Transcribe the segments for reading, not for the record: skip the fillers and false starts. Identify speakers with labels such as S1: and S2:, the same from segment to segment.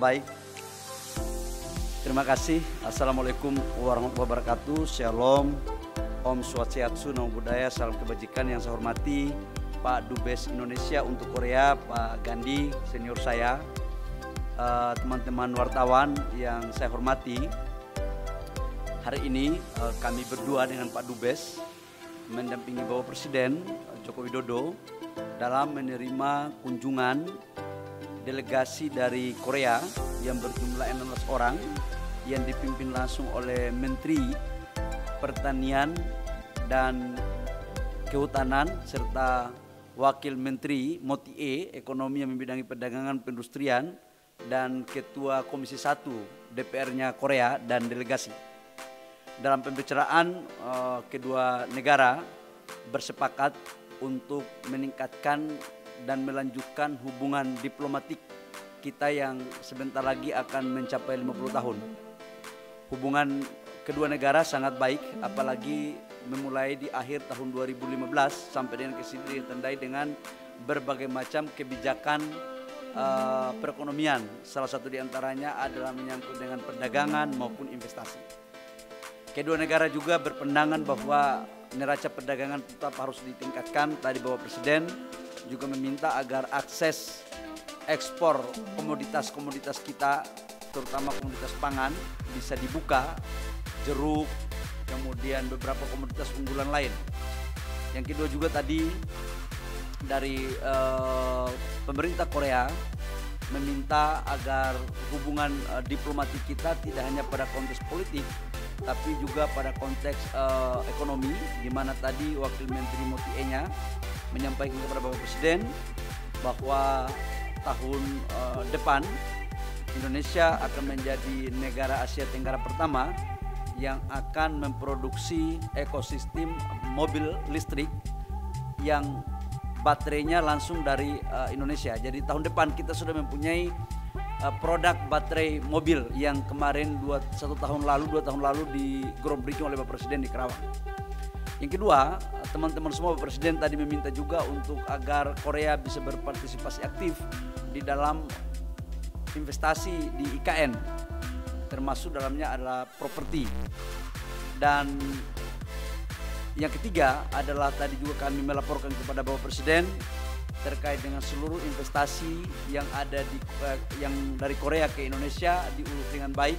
S1: Baik, terima kasih. Assalamualaikum warahmatullahi wabarakatuh. Shalom, Om Swastiastu, Namo Buddhaya, salam kebajikan. Yang saya hormati Pak Dubes Indonesia untuk Korea, Pak Gandhi, senior saya, teman-teman wartawan yang saya hormati. Hari ini kami berdua dengan Pak Dubes mendampingi Bapak Presiden Joko Widodo dalam menerima kunjungan delegasi dari Korea yang berjumlah 16 orang yang dipimpin langsung oleh Menteri Pertanian dan Kehutanan serta Wakil Menteri Motie Ekonomi yang membidangi perdagangan perindustrian dan Ketua Komisi 1 DPR-nya Korea dan delegasi. Dalam pembicaraan kedua negara bersepakat untuk meningkatkan dan melanjutkan hubungan diplomatik kita yang sebentar lagi akan mencapai 50 tahun. Hubungan kedua negara sangat baik, apalagi memulai di akhir tahun 2015 sampai dengan kesini ditandai dengan berbagai macam kebijakan perekonomian. Salah satu diantaranya adalah menyangkut dengan perdagangan maupun investasi. Kedua negara juga berpandangan bahwa neraca perdagangan tetap harus ditingkatkan. Tadi Bapak Presiden juga meminta agar akses ekspor komoditas-komoditas kita, terutama komoditas pangan, bisa dibuka, jeruk, kemudian beberapa komoditas unggulan lain. Yang kedua juga tadi dari pemerintah Korea meminta agar hubungan diplomatik kita tidak hanya pada konteks politik, tapi juga pada konteks ekonomi, di mana tadi Wakil Menteri Motie-nya menyampaikan kepada Bapak Presiden bahwa tahun depan Indonesia akan menjadi negara Asia Tenggara pertama yang akan memproduksi ekosistem mobil listrik yang baterainya langsung dari Indonesia. Jadi tahun depan kita sudah mempunyai produk baterai mobil yang kemarin 2 tahun lalu di groundbreaking oleh Bapak Presiden di Kerawang. Yang kedua, teman-teman semua, Bapak Presiden tadi meminta juga untuk agar Korea bisa berpartisipasi aktif di dalam investasi di IKN, termasuk dalamnya adalah properti. Dan yang ketiga adalah tadi juga kami melaporkan kepada Bapak Presiden terkait dengan seluruh investasi yang ada yang dari Korea ke Indonesia diurus dengan baik,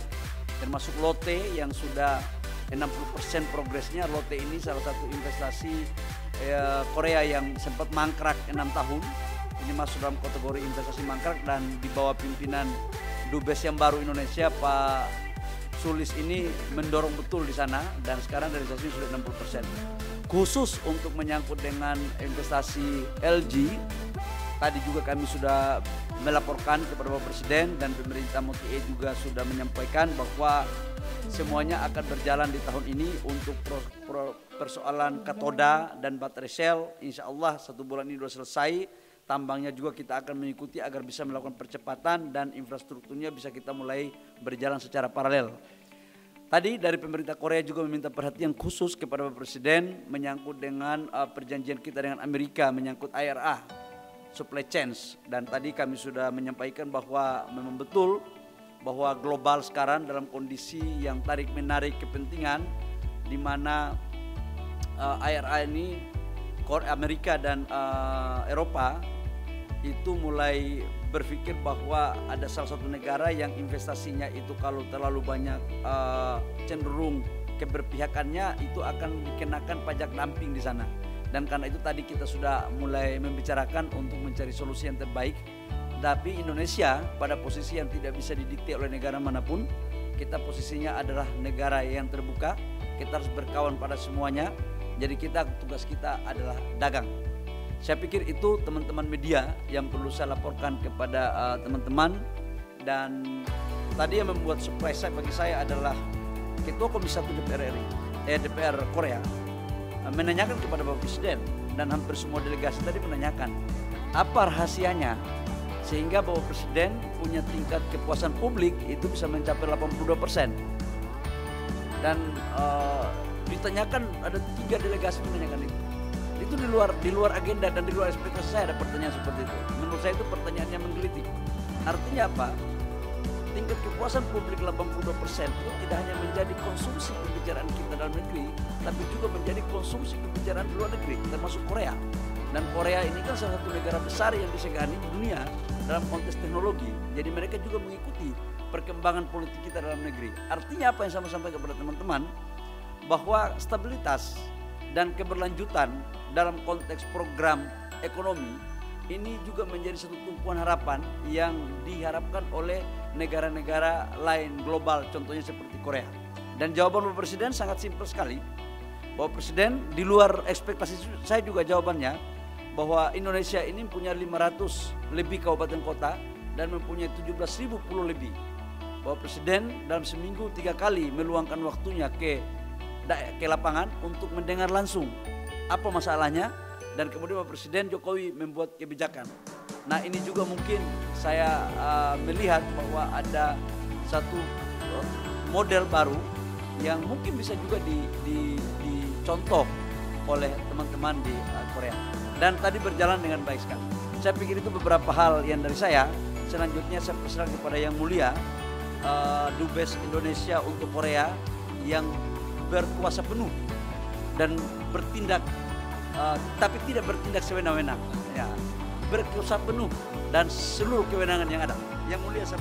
S1: termasuk Lotte yang sudah 60% progresnya. Lotte ini salah satu investasi Korea yang sempat mangkrak 6 tahun. Ini masuk dalam kategori investasi mangkrak dan di bawah pimpinan Dubes yang baru Indonesia Pak Sulis ini mendorong betul di sana dan sekarang realisasinya sudah 60%. Khusus untuk menyangkut dengan investasi LG, tadi juga kami sudah melaporkan kepada Bapak Presiden dan pemerintah Motie juga sudah menyampaikan bahwa semuanya akan berjalan di tahun ini untuk persoalan katoda dan baterai sel. Insya Allah 1 bulan ini sudah selesai. Tambangnya juga kita akan mengikuti agar bisa melakukan percepatan dan infrastrukturnya bisa kita mulai berjalan secara paralel. Tadi dari pemerintah Korea juga meminta perhatian khusus kepada Bapak Presiden menyangkut dengan perjanjian kita dengan Amerika menyangkut IRA, supply chains. Dan tadi kami sudah menyampaikan bahwa memang betul bahwa global sekarang dalam kondisi yang tarik-menarik kepentingan, di mana IRA ini Amerika dan Eropa itu mulai berpikir bahwa ada salah satu negara yang investasinya itu kalau terlalu banyak cenderung keberpihakannya itu akan dikenakan pajak dumping di sana. Dan karena itu tadi kita sudah mulai membicarakan untuk mencari solusi yang terbaik. Tapi Indonesia pada posisi yang tidak bisa didikte oleh negara manapun. Kita posisinya adalah negara yang terbuka. Kita harus berkawan pada semuanya. Jadi tugas kita adalah dagang. Saya pikir itu teman-teman media yang perlu saya laporkan kepada teman-teman. Dan tadi yang membuat surprise bagi saya adalah Ketua Komisi 1 DPR Korea menanyakan kepada Bapak Presiden dan hampir semua delegasi tadi menanyakan apa rahasianya sehingga Bapak Presiden punya tingkat kepuasan publik itu bisa mencapai 82%. Dan ditanyakan ada 3 delegasi menanyakan itu. Itu di luar agenda dan di luar ekspektasi saya ada pertanyaan seperti itu. Menurut saya itu pertanyaan yang menggelitik. Artinya apa? tingkat kepuasan publik 82% itu tidak hanya menjadi konsumsi pembicaraan kita dalam negeri, tapi juga menjadi konsumsi pembicaraan di luar negeri, termasuk Korea. Dan Korea ini kan salah satu negara besar yang disegani di dunia dalam konteks teknologi. Jadi mereka juga mengikuti perkembangan politik kita dalam negeri. Artinya apa yang saya sampaikan kepada teman-teman, bahwa stabilitas dan keberlanjutan dalam konteks program ekonomi ini juga menjadi satu tumpuan harapan yang diharapkan oleh negara-negara lain global, contohnya seperti Korea. Dan jawaban Bapak Presiden sangat simpel sekali. Bapak Presiden di luar ekspektasi saya juga jawabannya, bahwa Indonesia ini punya 500 lebih kabupaten kota dan mempunyai 17.000 pulau lebih. Bapak Presiden dalam seminggu 3 kali meluangkan waktunya ke lapangan untuk mendengar langsung apa masalahnya, dan kemudian Bapak Presiden Jokowi membuat kebijakan. Nah, ini juga mungkin saya melihat bahwa ada satu model baru yang mungkin bisa juga dicontoh oleh teman-teman di Korea. Dan tadi berjalan dengan baik sekali. Saya pikir itu beberapa hal yang dari saya. Selanjutnya saya persilakan kepada Yang Mulia Dubes Indonesia untuk Korea yang berkuasa penuh dan bertindak tapi tidak bertindak sewenang-wenang, ya, berkuasa penuh dan seluruh kewenangan yang ada. Yang Mulia saya